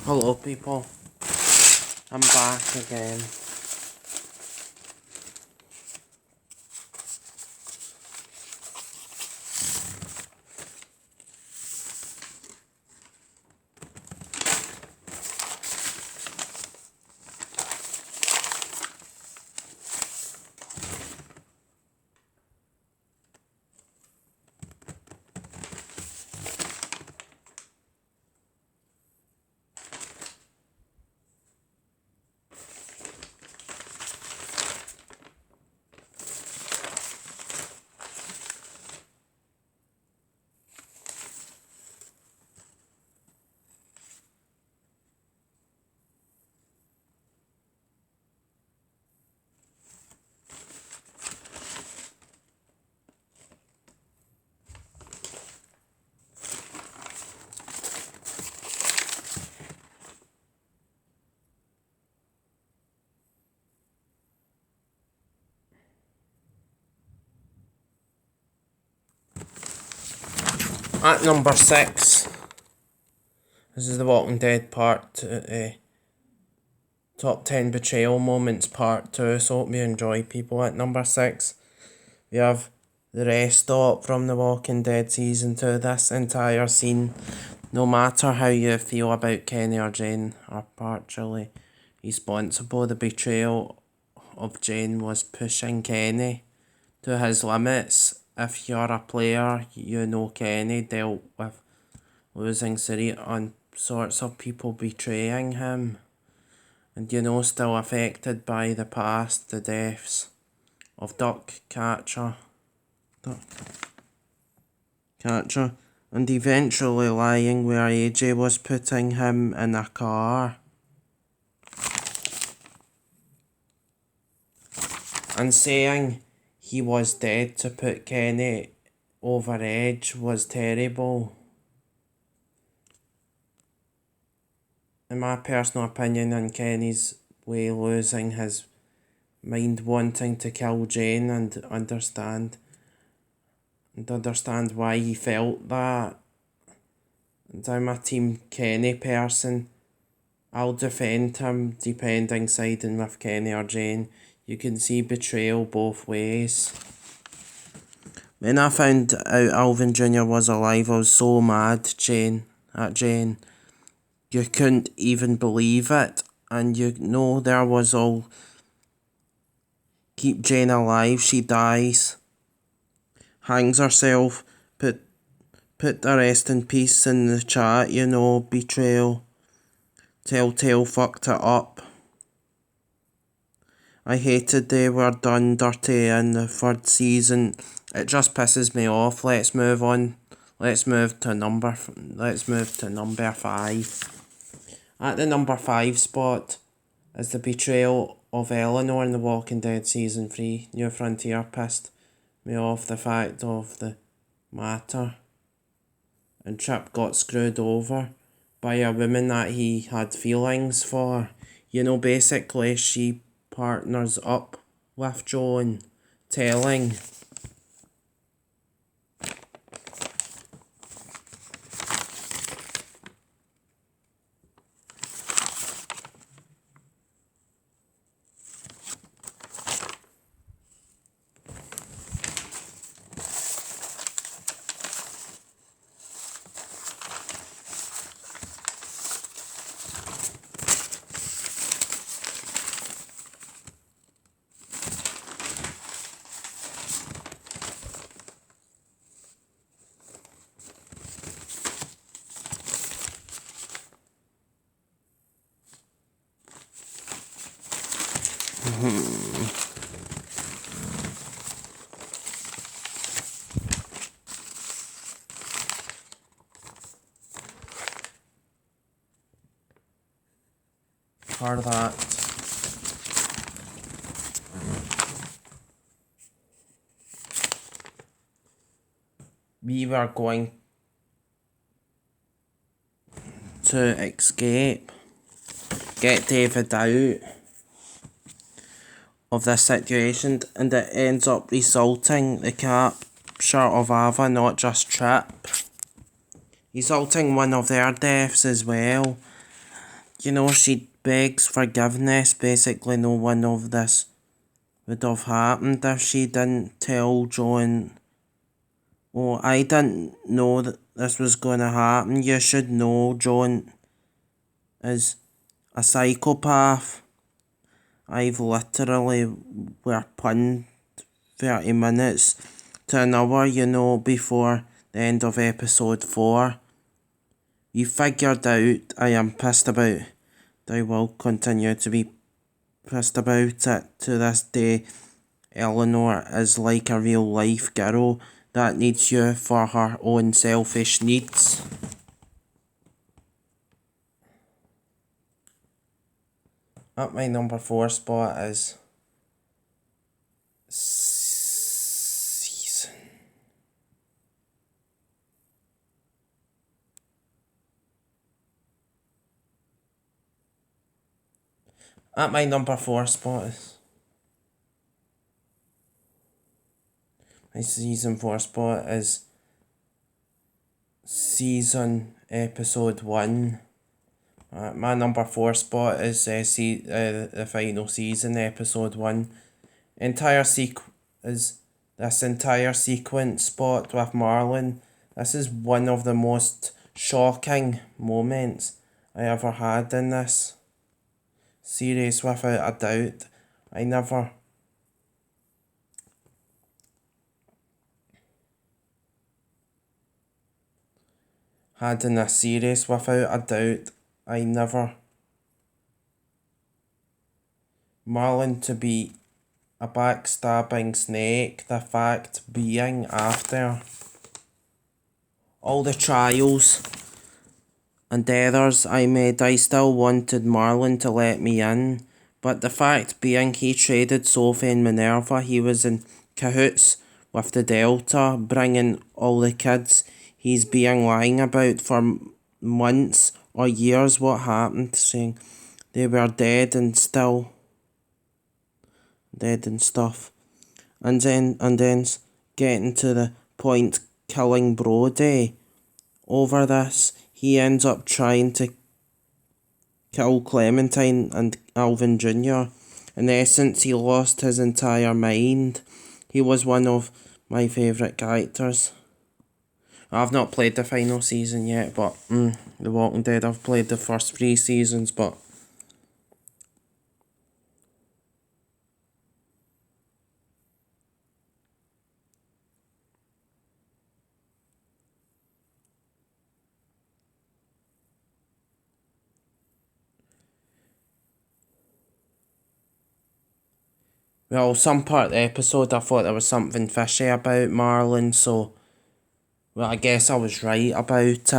Hello people, I'm back again. At number 6, this is the Walking Dead top 10 betrayal moments part 2, so hope you enjoy people. At number 6, we have the rest stop from the Walking Dead season 2. This entire scene, no matter how you feel about Kenny or Jane, are partially responsible. The betrayal of Jane was pushing Kenny to his limits. If you're a player, you know Kenny dealt with losing Siri on sorts of people betraying him, and still affected by the past, the deaths of Catcher, and eventually lying where AJ was putting him in a car, and saying he was dead to put Kenny over edge was terrible. In my personal opinion, in Kenny's way, losing his mind, wanting to kill Jane, and understand why he felt that. And I'm a Team Kenny person. I'll defend him depending siding with Kenny or Jane. You can see betrayal both ways. When I found out Alvin Jr. was alive, I was so mad at Jane. You couldn't even believe it. And there was all, keep Jane alive, she dies. Hangs herself, put the rest in peace in the chat, betrayal. Telltale fucked it up. I hated they were done dirty in the 3rd season. It just pisses me off. Let's move on. Let's move to number 5. At the number 5 spot is the betrayal of Eleanor in The Walking Dead Season 3. New Frontier pissed me off the fact of the matter. And Chip got screwed over by a woman that he had feelings for. Basically she partners up with Joan, telling for that. We were going to escape, get David out of this situation, and it ends up resulting the capture of Ava, not just Trip, resulting one of their deaths as well. she begs forgiveness. Basically, no one of this would have happened if she didn't tell John. Oh, I didn't know that this was going to happen. You should know John is a psychopath. I've literally were punned 30 minutes to an hour, before the end of episode 4. You figured out I am pissed about. I will continue to be pissed about it to this day. Eleanor is like a real life girl that needs you for her own selfish needs. At my number 4 spot is season. At my number 4 spot is my season 4 spot is season episode 1. My number 4 spot is the final season episode 1. This entire sequence spot with Marlon. This is one of the most shocking moments I ever had in this series, without a doubt. I never had in a series, without a doubt. I never Marlon to be a backstabbing snake, the fact being after all the trials and errors I made, I still wanted Marlon to let me in. But the fact being he traded Sophie and Minerva, he was in cahoots with the Delta, bringing all the kids he's being lying about for months or years what happened, saying they were dead and still dead and stuff. And then getting to the point killing Brody over this. He ends up trying to kill Clementine and Alvin Jr. In essence, he lost his entire mind. He was one of my favourite characters. I've not played the final season yet, but The Walking Dead, I've played the first 3 seasons, but well, some part of the episode I thought there was something fishy about Marlon, so well, I guess I was right about it.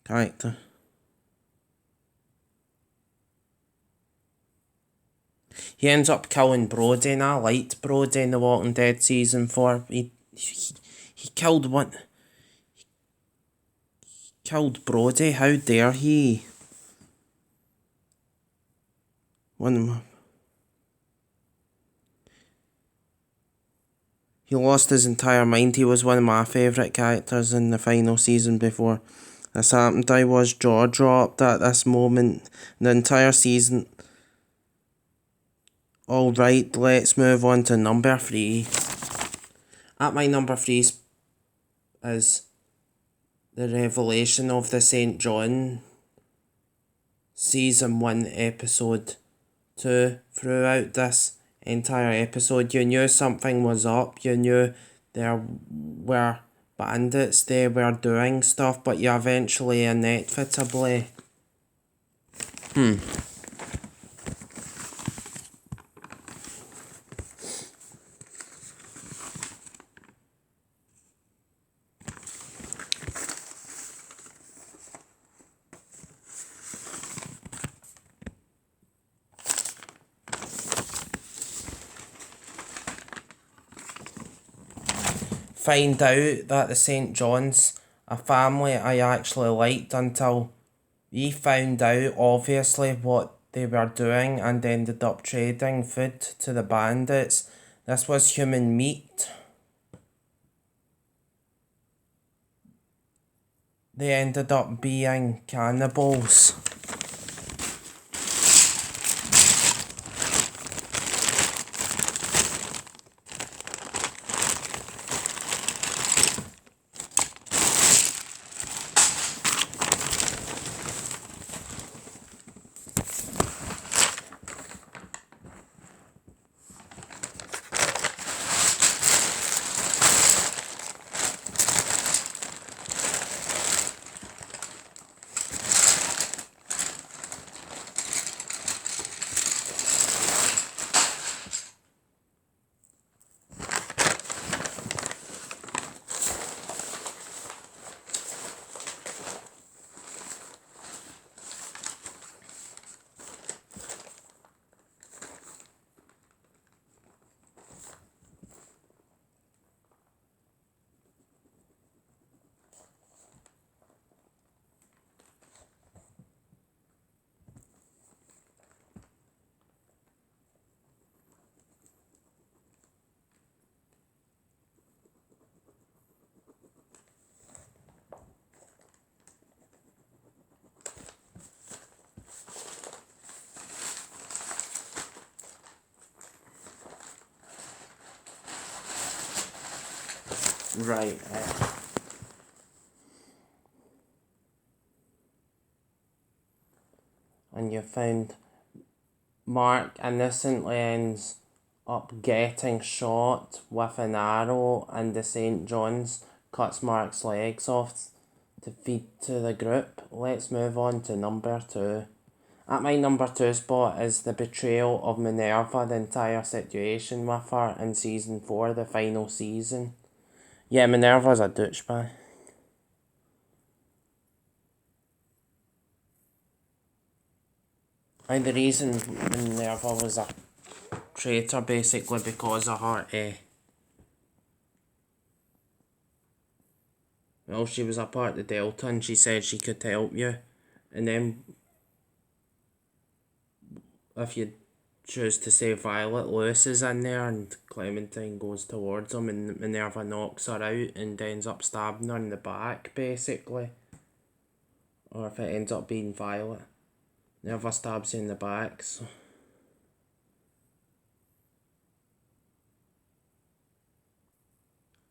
Character. He ends up killing Brody, and I liked Brody in The Walking Dead season 4. He killed one. He killed Brody. How dare he? He lost his entire mind. He was one of my favourite characters in the final season before this happened. I was jaw dropped at this moment. The entire season. Alright, let's move on to number 3. At my number 3 is the revelation of the St. John season 1 episode 2. Throughout this entire episode, you knew something was up. You knew there were bandits, they were doing stuff, but you eventually inevitably find out that the St. John's a family I actually liked until we found out obviously what they were doing and ended up trading food to the bandits. This was human meat. they ended up being cannibals. Right. And you found Mark innocently ends up getting shot with an arrow, and the St. John's cuts Mark's legs off to feed to the group. Let's move on to number 2. At my number 2 spot is the betrayal of Minerva, the entire situation with her in season 4, the final season. Yeah, Minerva's a douchebag. And the reason Minerva was a traitor basically because of her, well, she was a part of the Delta and she said she could help you. And then if you choose to say Violet, Lewis is in there and Clementine goes towards him and Minerva knocks her out and ends up stabbing her in the back basically. Or if it ends up being Violet, Minerva stabs you in the back. So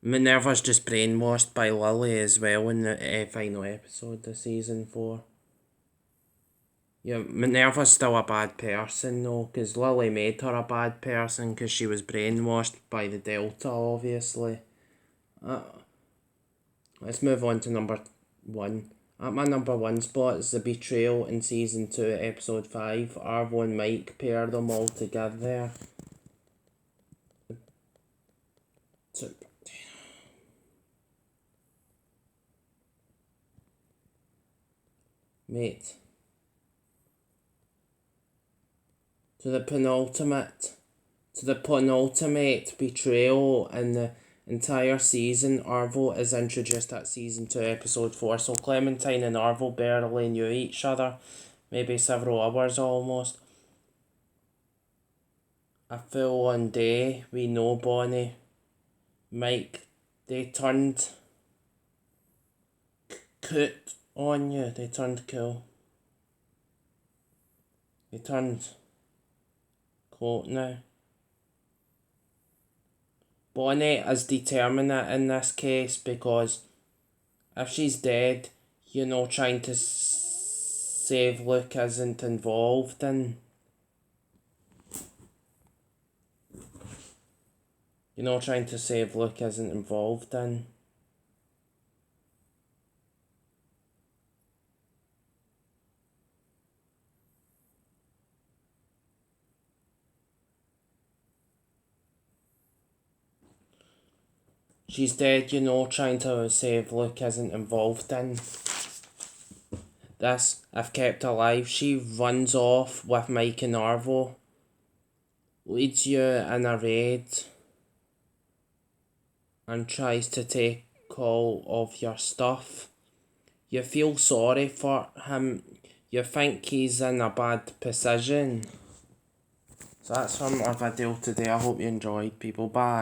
Minerva's just brainwashed by Lily as well in the final episode of season 4. Yeah, Minerva's still a bad person though, because Lily made her a bad person because she was brainwashed by the Delta, obviously. Let's move on to number 1. At my number 1 spot is the betrayal in season 2, episode 5. Arvo and Mike pair them all together. Mate. To the penultimate betrayal in the entire season. Arvo is introduced at season 2, episode 4. So Clementine and Arvo barely knew each other, maybe several hours almost. A full on day, we know Bonnie, Mike, they turned coot on you, they turned cool. They turned coat now. Bonnie is determinate in this case because if she's dead, trying to save Luke isn't involved in. Trying to save Luke isn't involved in. She's dead, trying to save Luke isn't involved in. This, if kept alive, she runs off with Mike and Arvo, leads you in a raid, and tries to take all of your stuff. You feel sorry for him. You think he's in a bad position. So that's from our video today. I hope you enjoyed, people. Bye.